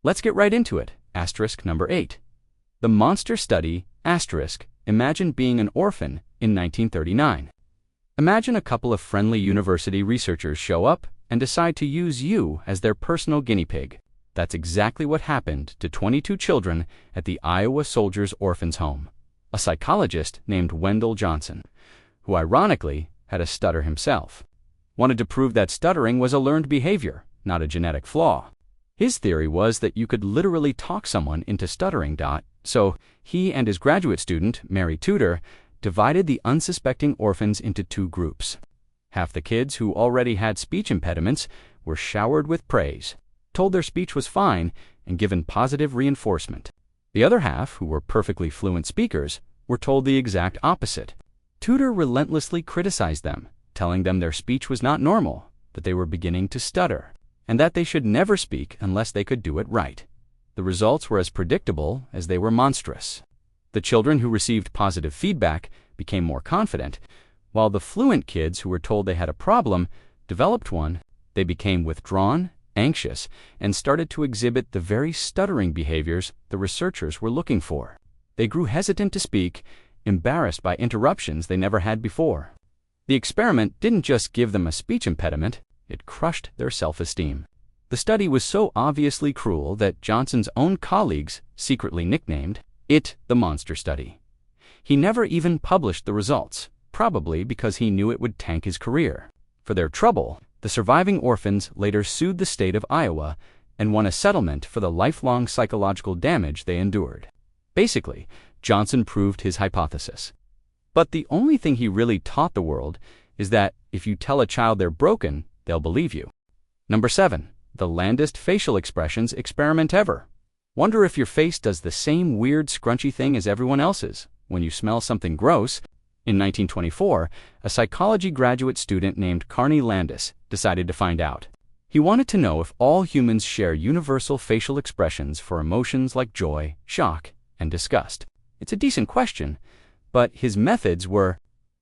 Let's get right into it. Number 8. The Monster Study, Imagine being an orphan in 1939. Imagine a couple of friendly university researchers show up and decide to use you as their personal guinea pig. That's exactly what happened to 22 children at the Iowa Soldiers' Orphans Home. A psychologist named Wendell Johnson, who ironically had a stutter himself, wanted to prove that stuttering was a learned behavior, not a genetic flaw. His theory was that you could literally talk someone into stuttering. So he and his graduate student, Mary Tudor, divided the unsuspecting orphans into two groups. Half the kids who already had speech impediments were showered with praise, told their speech was fine, and given positive reinforcement. The other half, who were perfectly fluent speakers, were told the exact opposite. Tudor relentlessly criticized them, telling them their speech was not normal, that they were beginning to stutter, and that they should never speak unless they could do it right. The results were as predictable as they were monstrous. The children who received positive feedback became more confident, while the fluent kids who were told they had a problem developed one. They became withdrawn, anxious, and started to exhibit the very stuttering behaviors the researchers were looking for. They grew hesitant to speak, embarrassed by interruptions they never had before. The experiment didn't just give them a speech impediment, it crushed their self-esteem. The study was so obviously cruel that Johnson's own colleagues secretly nicknamed it the Monster Study. He never even published the results, probably because he knew it would tank his career. For their trouble, the surviving orphans later sued the state of Iowa and won a settlement for the lifelong psychological damage they endured. Basically, Johnson proved his hypothesis. But the only thing he really taught the world is that if you tell a child they're broken, they'll believe you. Number 7. The Landest Facial Expressions Experiment Ever. Wonder if your face does the same weird scrunchy thing as everyone else's when you smell something gross. In 1924, a psychology graduate student named Carney Landis decided to find out. He wanted to know if all humans share universal facial expressions for emotions like joy, shock, and disgust. It's a decent question, but his methods were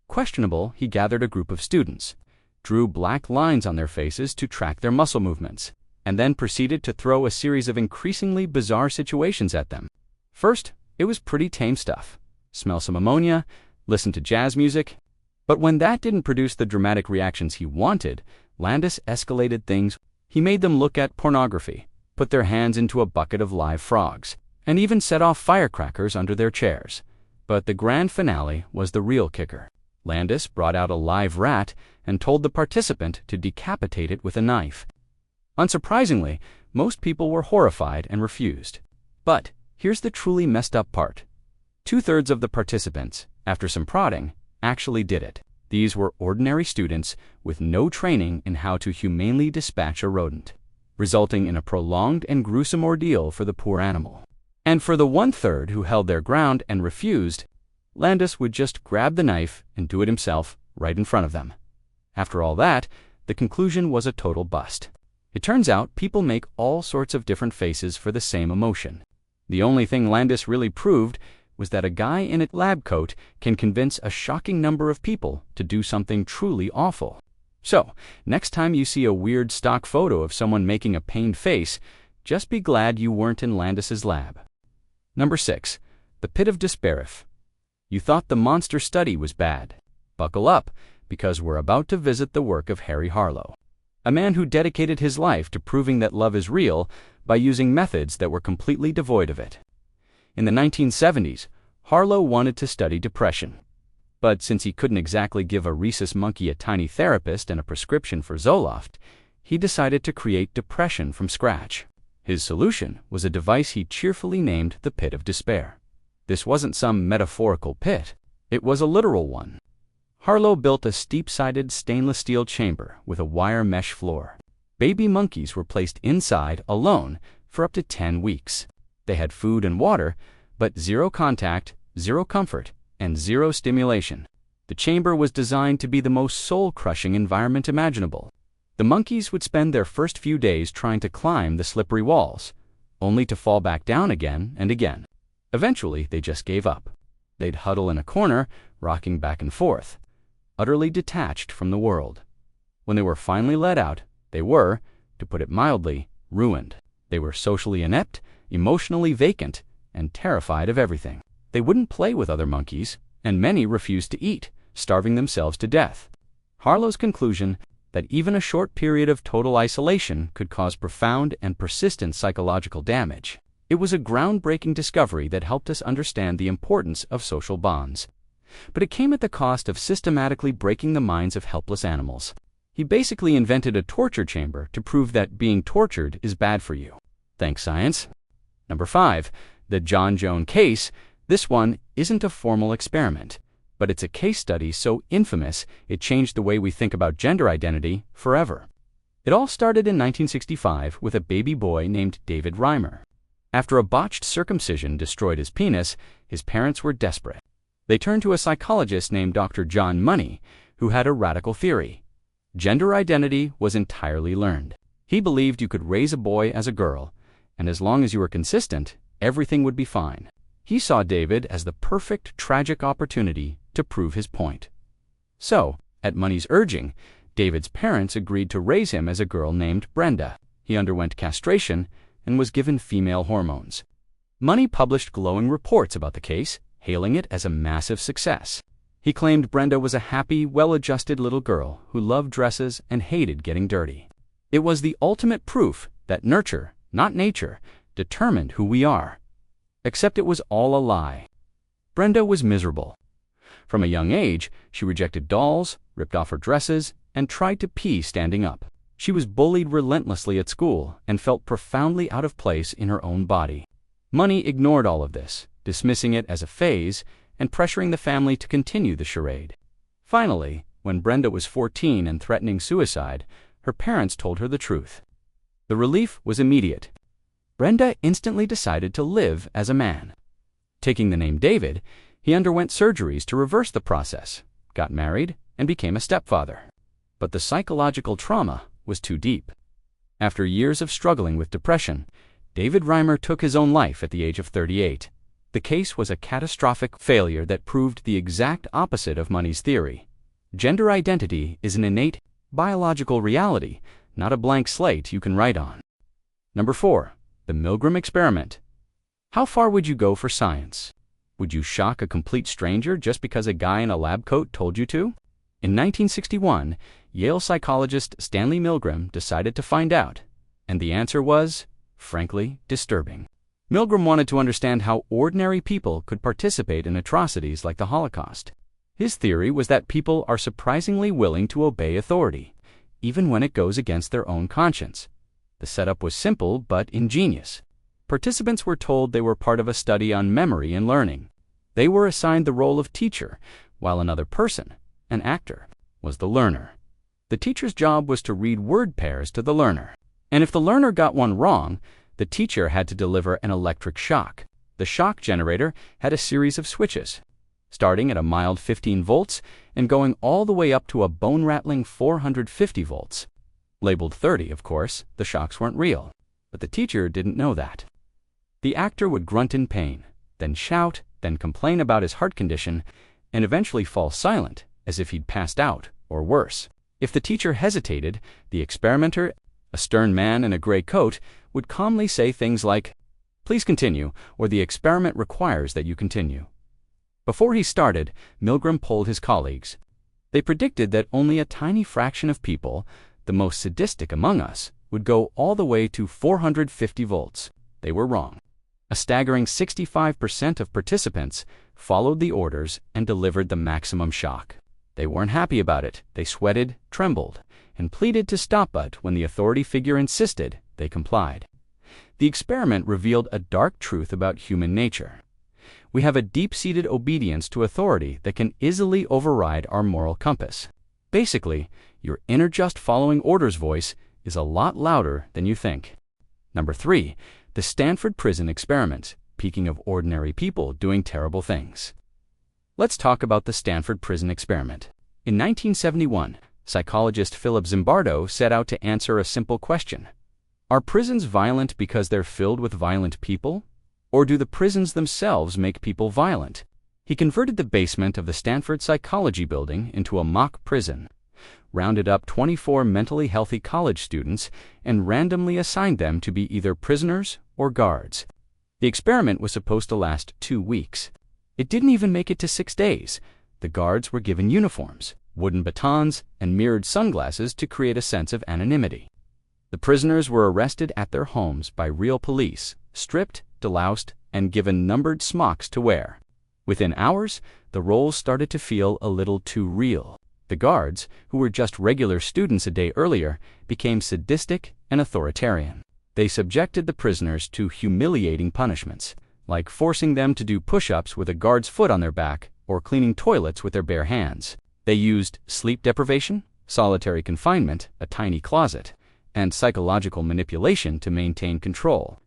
questionable. He gathered a group of students, drew black lines on their faces to track their muscle movements, and then proceeded to throw a series of increasingly bizarre situations at them. First, it was pretty tame stuff. Smell some ammonia, listen to jazz music. But when that didn't produce the dramatic reactions he wanted, Landis escalated things. He made them look at pornography, put their hands into a bucket of live frogs, and even set off firecrackers under their chairs. But the grand finale was the real kicker. Landis brought out a live rat and told the participant to decapitate it with a knife. Unsurprisingly, most people were horrified and refused. But here's the truly messed up part. 2/3 of the participants, after some prodding, actually did it. These were ordinary students with no training in how to humanely dispatch a rodent, resulting in a prolonged and gruesome ordeal for the poor animal. And for the 1/3 who held their ground and refused, Landis would just grab the knife and do it himself right in front of them. After all that, the conclusion was a total bust. It turns out people make all sorts of different faces for the same emotion. The only thing Landis really proved was that a guy in a lab coat can convince a shocking number of people to do something truly awful. So, next time you see a weird stock photo of someone making a pained face, just be glad you weren't in Landis's lab. Number 6. The Pit of Despair. You thought the Monster Study was bad. Buckle up, because we're about to visit the work of Harry Harlow, a man who dedicated his life to proving that love is real by using methods that were completely devoid of it. In the 1970s, Harlow wanted to study depression. But since he couldn't exactly give a rhesus monkey a tiny therapist and a prescription for Zoloft, he decided to create depression from scratch. His solution was a device he cheerfully named the Pit of Despair. This wasn't some metaphorical pit, it was a literal one. Harlow built a steep-sided stainless steel chamber with a wire mesh floor. Baby monkeys were placed inside alone for up to 10 weeks. They had food and water, but zero contact, zero comfort, and zero stimulation. The chamber was designed to be the most soul-crushing environment imaginable. The monkeys would spend their first few days trying to climb the slippery walls, only to fall back down again and again. Eventually, they just gave up. They'd huddle in a corner, rocking back and forth, utterly detached from the world. When they were finally let out, they were, to put it mildly, ruined. They were socially inept, emotionally vacant, and terrified of everything. They wouldn't play with other monkeys, and many refused to eat, starving themselves to death. Harlow's conclusion that even a short period of total isolation could cause profound and persistent psychological damage. It was a groundbreaking discovery that helped us understand the importance of social bonds. But it came at the cost of systematically breaking the minds of helpless animals. He basically invented a torture chamber to prove that being tortured is bad for you. Thanks, science. Number 5. The John Jones case. This one isn't a formal experiment, but it's a case study so infamous it changed the way we think about gender identity forever. It all started in 1965 with a baby boy named David Reimer. After a botched circumcision destroyed his penis, his parents were desperate. They turned to a psychologist named Dr. John Money, who had a radical theory. Gender identity was entirely learned. He believed you could raise a boy as a girl, and as long as you were consistent, everything would be fine. He saw David as the perfect tragic opportunity to prove his point. So, at Money's urging, David's parents agreed to raise him as a girl named Brenda. He underwent castration and was given female hormones. Money published glowing reports about the case, hailing it as a massive success. He claimed Brenda was a happy, well-adjusted little girl who loved dresses and hated getting dirty. It was the ultimate proof that nurture, not nature, determined who we are. Except it was all a lie. Brenda was miserable. From a young age, she rejected dolls, ripped off her dresses, and tried to pee standing up. She was bullied relentlessly at school and felt profoundly out of place in her own body. Money ignored all of this, dismissing it as a phase and pressuring the family to continue the charade. Finally, when Brenda was 14 and threatening suicide, her parents told her the truth. The relief was immediate. Brenda instantly decided to live as a man. Taking the name David, he underwent surgeries to reverse the process, got married, and became a stepfather. But the psychological trauma was too deep. After years of struggling with depression, David Reimer took his own life at the age of 38. The case was a catastrophic failure that proved the exact opposite of Money's theory. Gender identity is an innate, biological reality, not a blank slate you can write on. Number 4. The Milgram experiment. How far would you go for science? Would you shock a complete stranger just because a guy in a lab coat told you to? In 1961, Yale psychologist Stanley Milgram decided to find out, and the answer was, frankly, disturbing. Milgram wanted to understand how ordinary people could participate in atrocities like the Holocaust. His theory was that people are surprisingly willing to obey authority, even when it goes against their own conscience. The setup was simple but ingenious. Participants were told they were part of a study on memory and learning. They were assigned the role of teacher, while another person, an actor, was the learner. The teacher's job was to read word pairs to the learner. And if the learner got one wrong, the teacher had to deliver an electric shock. The shock generator had a series of switches, starting at a mild 15 volts and going all the way up to a bone-rattling 450 volts. Labeled 30, of course, the shocks weren't real, but the teacher didn't know that. The actor would grunt in pain, then shout, then complain about his heart condition, and eventually fall silent, as if he'd passed out, or worse. If the teacher hesitated, the experimenter, a stern man in a gray coat, would calmly say things like, "Please continue," or "The experiment requires that you continue." Before he started, Milgram polled his colleagues. They predicted that only a tiny fraction of people, the most sadistic among us, would go all the way to 450 volts. They were wrong. A staggering 65% of participants followed the orders and delivered the maximum shock. They weren't happy about it. They sweated, trembled, and pleaded to stop, but when the authority figure insisted, they complied. The experiment revealed a dark truth about human nature. We have a deep-seated obedience to authority that can easily override our moral compass. Basically, your inner just following orders voice is a lot louder than you think. Number 3. The Stanford Prison Experiment, peaking of ordinary people doing terrible things. Let's talk about the Stanford Prison Experiment. In 1971, psychologist Philip Zimbardo set out to answer a simple question. Are prisons violent because they're filled with violent people? Or do the prisons themselves make people violent? He converted the basement of the Stanford Psychology Building into a mock prison. rounded up 24 mentally healthy college students and randomly assigned them to be either prisoners or guards. The experiment was supposed to last 2 weeks. It didn't even make it to 6 days. The guards were given uniforms, wooden batons, and mirrored sunglasses to create a sense of anonymity. The prisoners were arrested at their homes by real police, stripped, deloused, and given numbered smocks to wear. Within hours, the roles started to feel a little too real. The guards, who were just regular students a day earlier, became sadistic and authoritarian. They subjected the prisoners to humiliating punishments, like forcing them to do push-ups with a guard's foot on their back or cleaning toilets with their bare hands. They used sleep deprivation, solitary confinement, a tiny closet, and psychological manipulation to maintain control.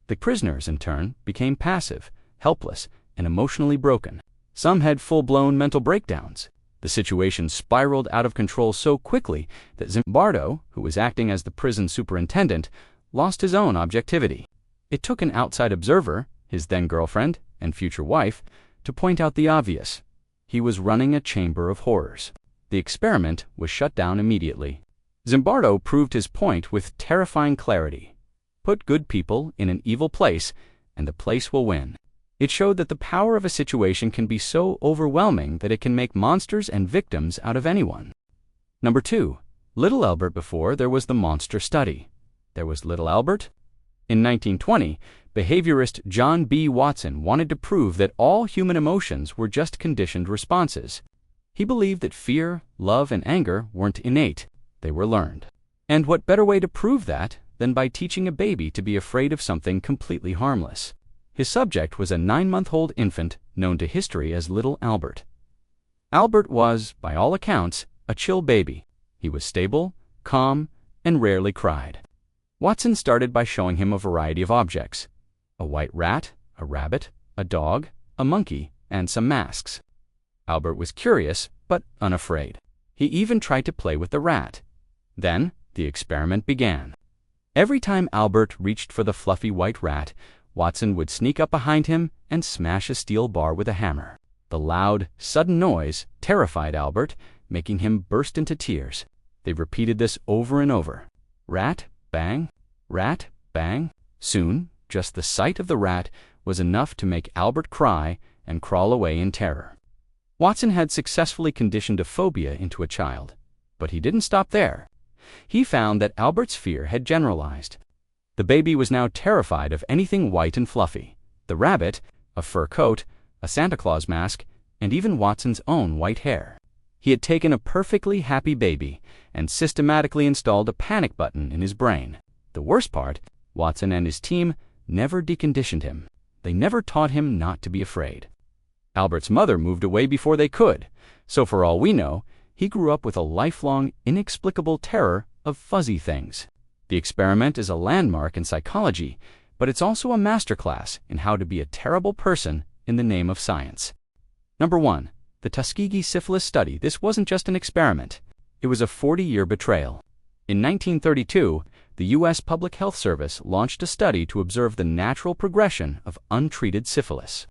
The prisoners, in turn, became passive, helpless, and emotionally broken. Some had full-blown mental breakdowns. The situation spiraled out of control so quickly that Zimbardo, who was acting as the prison superintendent, lost his own objectivity. It took an outside observer, his then-girlfriend and future wife, to point out the obvious. He was running a chamber of horrors. The experiment was shut down immediately. Zimbardo proved his point with terrifying clarity. Put good people in an evil place, and the place will win. It showed that the power of a situation can be so overwhelming that it can make monsters and victims out of anyone. Number 2. Little Albert before there was the monster study. There was Little Albert? In 1920, behaviorist John B. Watson wanted to prove that all human emotions were just conditioned responses. He believed that fear, love, and anger weren't innate, they were learned. And what better way to prove that than by teaching a baby to be afraid of something completely harmless? His subject was a 9-month-old infant known to history as Little Albert. Albert was, by all accounts, a chill baby. He was stable, calm, and rarely cried. Watson started by showing him a variety of objects: a white rat, a rabbit, a dog, a monkey, and some masks. Albert was curious, but unafraid. He even tried to play with the rat. Then, the experiment began. Every time Albert reached for the fluffy white rat, Watson would sneak up behind him and smash a steel bar with a hammer. The loud, sudden noise terrified Albert, making him burst into tears. They repeated this over and over. Rat, bang, rat, bang. Soon, just the sight of the rat was enough to make Albert cry and crawl away in terror. Watson had successfully conditioned a phobia into a child, but he didn't stop there. He found that Albert's fear had generalized. The baby was now terrified of anything white and fluffy: the rabbit, a fur coat, a Santa Claus mask, and even Watson's own white hair. He had taken a perfectly happy baby and systematically installed a panic button in his brain. The worst part, Watson and his team never deconditioned him. They never taught him not to be afraid. Albert's mother moved away before they could, so for all we know, he grew up with a lifelong, inexplicable terror of fuzzy things. The experiment is a landmark in psychology, but it's also a masterclass in how to be a terrible person in the name of science. Number 1. The Tuskegee Syphilis Study. This wasn't just an experiment. It was a 40-year betrayal. In 1932, the U.S. Public Health Service launched a study to observe the natural progression of untreated syphilis.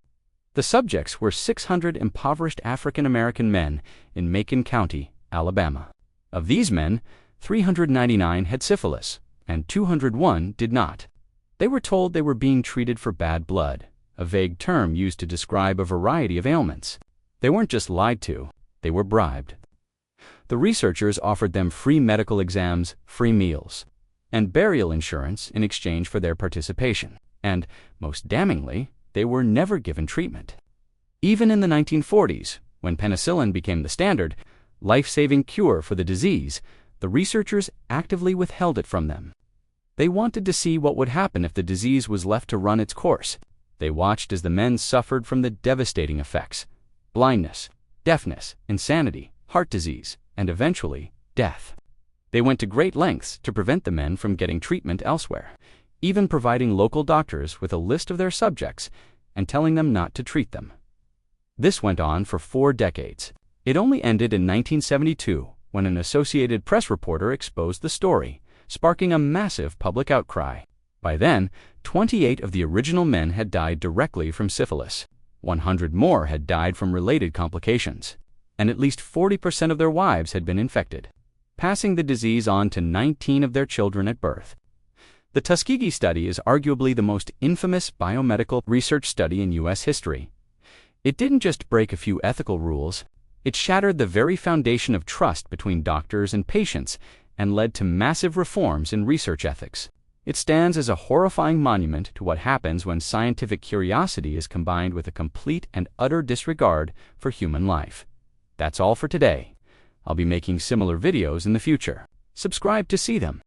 The subjects were 600 impoverished African American men in Macon County, Alabama. Of these men, 399 had syphilis, and 201 did not. They were told they were being treated for bad blood, a vague term used to describe a variety of ailments. They weren't just lied to, they were bribed. The researchers offered them free medical exams, free meals, and burial insurance in exchange for their participation. And, most damningly, they were never given treatment. Even in the 1940s, when penicillin became the standard, life-saving cure for the disease, the researchers actively withheld it from them. They wanted to see what would happen if the disease was left to run its course. They watched as the men suffered from the devastating effects: blindness, deafness, insanity, heart disease, and eventually, death. They went to great lengths to prevent the men from getting treatment elsewhere, even providing local doctors with a list of their subjects and telling them not to treat them. This went on for 4 decades. It only ended in 1972 when an Associated Press reporter exposed the story, sparking a massive public outcry. By then, 28 of the original men had died directly from syphilis. 100 more had died from related complications, and at least 40% of their wives had been infected. passing the disease on to 19 of their children at birth. The Tuskegee study is arguably the most infamous biomedical research study in U.S. history. It didn't just break a few ethical rules, it shattered the very foundation of trust between doctors and patients and led to massive reforms in research ethics. It stands as a horrifying monument to what happens when scientific curiosity is combined with a complete and utter disregard for human life. That's all for today. I'll be making similar videos in the future. Subscribe to see them.